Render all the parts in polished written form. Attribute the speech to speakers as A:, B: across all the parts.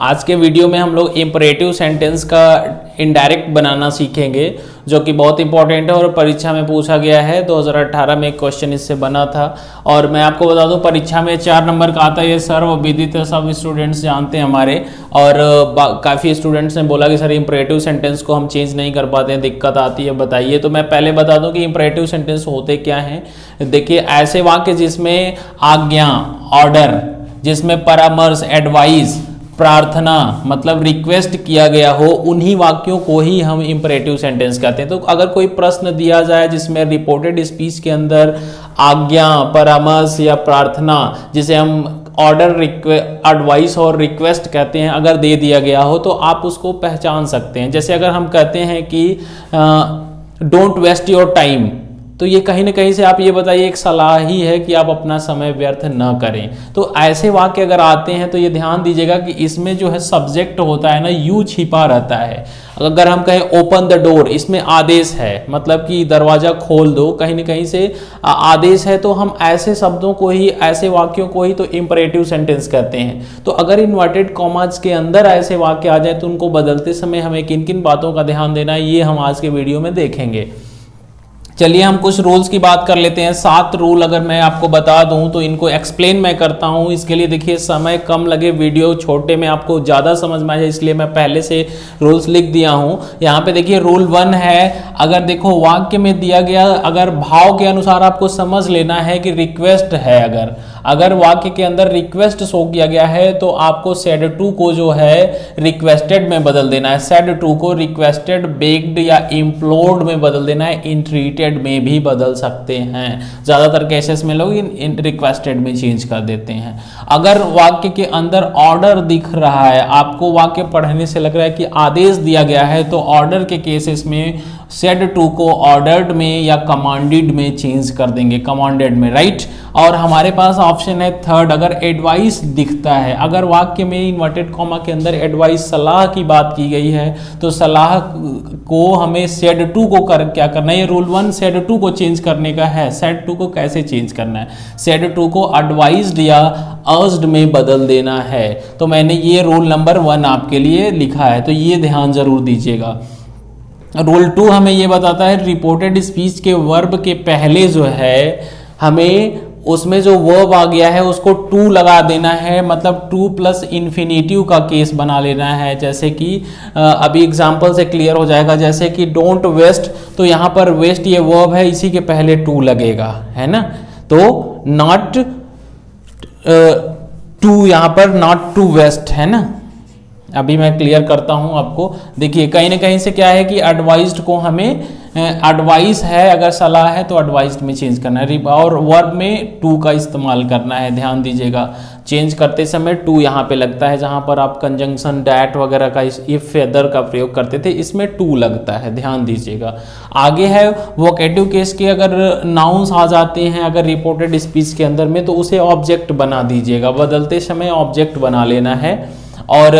A: आज के वीडियो में हम लोग इंपरेटिव सेंटेंस का इनडायरेक्ट बनाना सीखेंगे, जो कि बहुत इंपॉर्टेंट है और परीक्षा में पूछा गया है। 2018 में एक क्वेश्चन इससे बना था। और मैं आपको बता दूं, परीक्षा में 4 नंबर का आता है, ये सर्वविदित सब स्टूडेंट्स जानते हैं हमारे। और काफ़ी स्टूडेंट्स ने बोला कि सर इंपरेटिव सेंटेंस को हम चेंज नहीं कर पाते हैं, दिक्कत आती है, बताइए। तो मैं पहले बता दूं कि इंपरेटिव सेंटेंस होते क्या हैं। देखिए, ऐसे वाक्य जिसमें आज्ञा, ऑर्डर, जिसमें परामर्श, एडवाइस, प्रार्थना मतलब रिक्वेस्ट किया गया हो, उन्हीं वाक्यों को ही हम इंपरेटिव सेंटेंस कहते हैं। तो अगर कोई प्रश्न दिया जाए जिसमें रिपोर्टेड स्पीच के अंदर आज्ञा, परामर्श या प्रार्थना, जिसे हम ऑर्डर, एडवाइस और रिक्वेस्ट कहते हैं, अगर दे दिया गया हो तो आप उसको पहचान सकते हैं। जैसे अगर हम कहते हैं कि डोंट वेस्ट योर टाइम, तो ये कहीं ना कहीं से आप ये बताइए एक सलाह ही है कि आप अपना समय व्यर्थ न करें। तो ऐसे वाक्य अगर आते हैं तो ये ध्यान दीजिएगा कि इसमें जो है सब्जेक्ट होता है ना, यू छिपा रहता है। अगर हम कहें ओपन द डोर, इसमें आदेश है, मतलब कि दरवाजा खोल दो, कहीं ना कहीं से आदेश है। तो हम ऐसे शब्दों को ही, ऐसे वाक्यों को ही तो इंपरेटिव सेंटेंस कहते हैं। तो अगर इन्वर्टेड कॉमास के अंदर ऐसे वाक्य आ जाए तो उनको बदलते समय हमें किन किन बातों का ध्यान देना है, ये हम आज के वीडियो में देखेंगे। चलिए हम कुछ रूल्स की बात कर लेते हैं। 7 रूल अगर मैं आपको बता दूं तो इनको एक्सप्लेन मैं करता हूं। इसके लिए देखिए समय कम लगे, वीडियो छोटे में आपको ज़्यादा समझ में आ जाए, इसलिए मैं पहले से रूल्स लिख दिया हूं। यहाँ पे देखिए रूल 1 है, अगर देखो वाक्य में दिया गया, अगर भाव के अनुसार आपको समझ लेना है कि रिक्वेस्ट है, अगर वाक्य के अंदर रिक्वेस्ट शो किया गया है तो आपको सेड टू को जो है रिक्वेस्टेड में बदल देना है। सेड टू को रिक्वेस्टेड, बेग्ड या इम्प्लोर्ड में बदल देना है। इंट्रीटेड में भी बदल सकते हैं, ज्यादातर केसेस में लोग रिक्वेस्टेड में चेंज कर देते हैं। अगर वाक्य के अंदर ऑर्डर दिख रहा है, आपको वाक्य पढ़ने से लग रहा है कि आदेश दिया गया है, तो ऑर्डर के केसेस में सेड टू को ऑर्डर्ड में या कमांडेड में चेंज कर देंगे, कमांडेड में, राइट। और हमारे पास ऑप्शन है 3rd, अगर एडवाइस दिखता है, अगर वाक्य में इन्वर्टेड कॉमा के अंदर एडवाइस, सलाह की बात की गई है, तो सलाह को हमें सेड टू को क्या करना है। ये रूल 1 सेड टू को चेंज करने का है। सेड टू को कैसे चेंज करना है, सेड टू को एडवाइज्ड या अर्ज्ड में बदल देना है। तो मैंने ये रूल नंबर 1 आपके लिए लिखा है, तो ये ध्यान जरूर दीजिएगा। रूल 2 हमें ये बताता है रिपोर्टेड स्पीच के वर्ब के पहले जो है, हमें उसमें जो वर्ब आ गया है उसको टू लगा देना है, मतलब टू प्लस इन्फिनिटिव का केस बना लेना है। जैसे कि अभी एग्जांपल से क्लियर हो जाएगा, जैसे कि डोंट वेस्ट, तो यहाँ पर वेस्ट ये वर्ब है, इसी के पहले टू लगेगा, है ना। तो नॉट टू, यहाँ पर नॉट टू वेस्ट है ना। अभी मैं क्लियर करता हूं आपको। देखिए कहीं ना कहीं से क्या है कि एडवाइज्ड को हमें, एडवाइस है, अगर सलाह है तो एडवाइज्ड में चेंज करना है, और वर्ब में टू का इस्तेमाल करना है। ध्यान दीजिएगा, चेंज करते समय टू यहाँ पे लगता है, जहां पर आप कंजंक्शन, डैट वगैरह का, इफ, फेदर का प्रयोग करते थे, इसमें टू लगता है, ध्यान दीजिएगा। आगे है वोकेटिव केस के, अगर नाउन्स आ जाते हैं अगर रिपोर्टेड स्पीच के अंदर में, तो उसे ऑब्जेक्ट बना दीजिएगा, बदलते समय ऑब्जेक्ट बना लेना है। और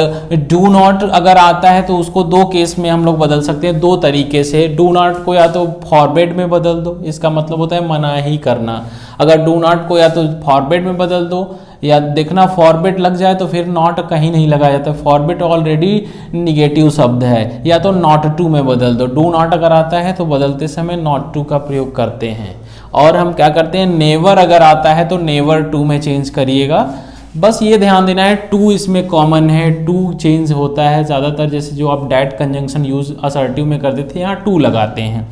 A: डू नॉट अगर आता है तो उसको 2 केस में हम लोग बदल सकते हैं, 2 तरीके से। डू नॉट को या तो फॉरबिड में बदल दो, इसका मतलब होता है मना ही करना। अगर डू नॉट को या तो फॉरबिड में बदल दो, या देखना फॉरबिड लग जाए तो फिर नॉट कहीं नहीं लगाया जाता, फॉरबिड ऑलरेडी निगेटिव शब्द है। या तो नॉट टू में बदल दो, डू नॉट अगर आता है तो बदलते समय नॉट टू का प्रयोग करते हैं। और हम क्या करते हैं, नेवर अगर आता है तो नेवर टू में चेंज करिएगा। बस ये ध्यान देना है, टू इसमें कॉमन है, टू चेंज होता है ज़्यादातर। जैसे जो आप डैट कंजंक्शन यूज असर्टिव में करते थे, यहाँ टू लगाते हैं।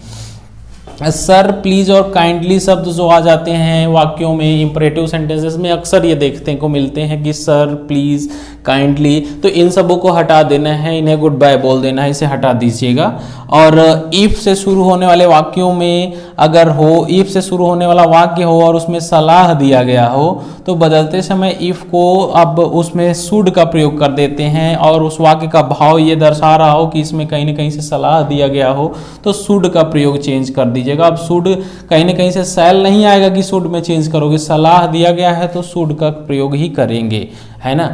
A: सर, प्लीज और काइंडली शब्द जो आ जाते हैं वाक्यों में, इंपरेटिव सेंटेंसेस में अक्सर ये देखने को मिलते हैं कि सर, प्लीज, काइंडली, तो इन सबों को हटा देना है, इन्हें गुड बाय बोल देना है, इसे हटा दीजिएगा। और इफ से शुरू होने वाले वाक्यों में अगर हो, इफ से शुरू होने वाला वाक्य हो और उसमें सलाह दिया गया हो, तो बदलते समय इफ को अब उसमें शुड का प्रयोग कर देते हैं, और उस वाक्य का भाव ये दर्शा रहा हो कि इसमें कहीं ना कहीं से सलाह दिया गया हो, तो शुड का प्रयोग चेंज कर दीजिएगा। अब शुड कहीं ना कहीं से सैल नहीं आएगा कि शुड में चेंज करोगे, सलाह दिया गया है तो शुड का प्रयोग ही करेंगे, है ना।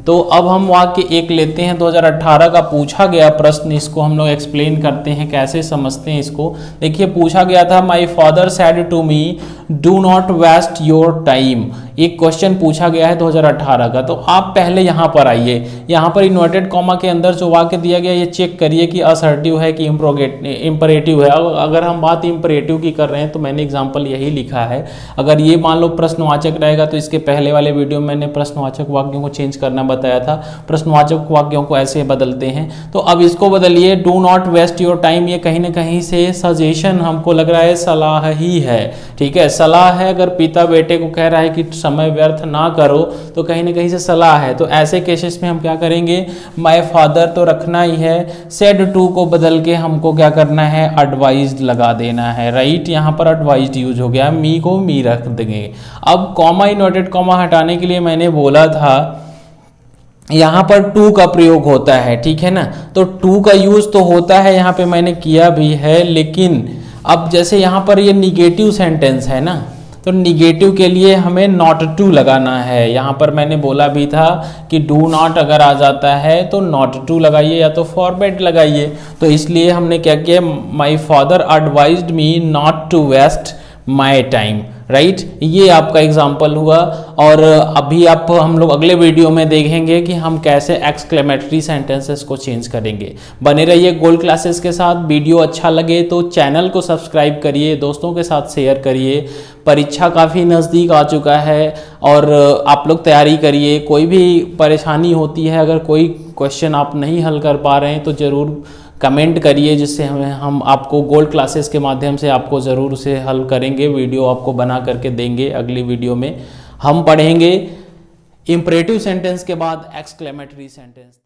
A: तो अब हम वाक्य 1 लेते हैं, 2018 का पूछा गया प्रश्न, इसको हम लोग एक्सप्लेन करते हैं, कैसे समझते हैं इसको। देखिए पूछा गया था, my father said to me do not waste your time, एक क्वेश्चन पूछा गया है 2018 का। तो आप पहले यहाँ पर आइए, यहाँ पर इन्वर्टेड कॉमा के अंदर जो वाक्य दिया गया ये चेक करिए कि असर्टिव है कि इम्परेटिव है। अगर हम बात इम्परेटिव की कर रहे हैं तो मैंने एग्जाम्पल यही लिखा है। अगर ये मान लो प्रश्नवाचक रहेगा तो इसके पहले वाले वीडियो में मैंने प्रश्नवाचक वाक्यों को चेंज करना बताया था, प्रश्नवाचक वाक्यों को ऐसे बदलते हैं। तो अब इसको बदलिए, do not waste your time, ये कहीं ना कहीं से सजेशन हमको लग रहा है सलाह ही है, ठीक है, सलाह है। अगर पिता बेटे को कह रहा है कि समय व्यर्थ ना करो तो कहीं ना कहीं से सलाह है। तो ऐसे केसेस में हम क्या करेंगे, माय फादर तो रखना ही है, सेड टू को बदल के हमको क्या करना है, एडवाइज्ड लगा देना है, राइट। यहाँ पर एडवाइज्ड यूज हो गया, मी को मी रख देंगे। अब कॉमा इन्वर्टेड कॉमा हटाने के लिए मैंने बोला था यहाँ पर टू का प्रयोग होता है, ठीक है ना। तो टू का यूज तो होता है, यहाँ पे मैंने किया भी है, लेकिन अब जैसे यहाँ पर ये निगेटिव सेंटेंस है ना, तो निगेटिव के लिए हमें नॉट टू लगाना है। यहाँ पर मैंने बोला भी था कि डू नॉट अगर आ जाता है तो नॉट टू लगाइए या तो फॉरबिड लगाइए। तो इसलिए हमने क्या किया, my father advised me not to waste my time, right. ये आपका एग्जाम्पल हुआ। और अभी आप हम लोग अगले वीडियो में देखेंगे कि हम कैसे एक्सक्लेमेटरी सेंटेंसेस को चेंज करेंगे। बने रहिए गोल्ड क्लासेस के साथ। वीडियो अच्छा लगे तो चैनल को सब्सक्राइब करिए, दोस्तों के साथ शेयर करिए। परीक्षा काफ़ी नज़दीक आ चुका है और आप लोग तैयारी करिए। कोई भी परेशानी होती है, अगर कोई क्वेश्चन आप नहीं हल कर पा रहे हैं तो ज़रूर कमेंट करिए, जिससे हम आपको गोल्ड क्लासेस के माध्यम से आपको ज़रूर उसे हल करेंगे, वीडियो आपको बना करके देंगे। अगली वीडियो में हम पढ़ेंगे इम्परेटिव सेंटेंस के बाद एक्सक्लेमेटरी सेंटेंस।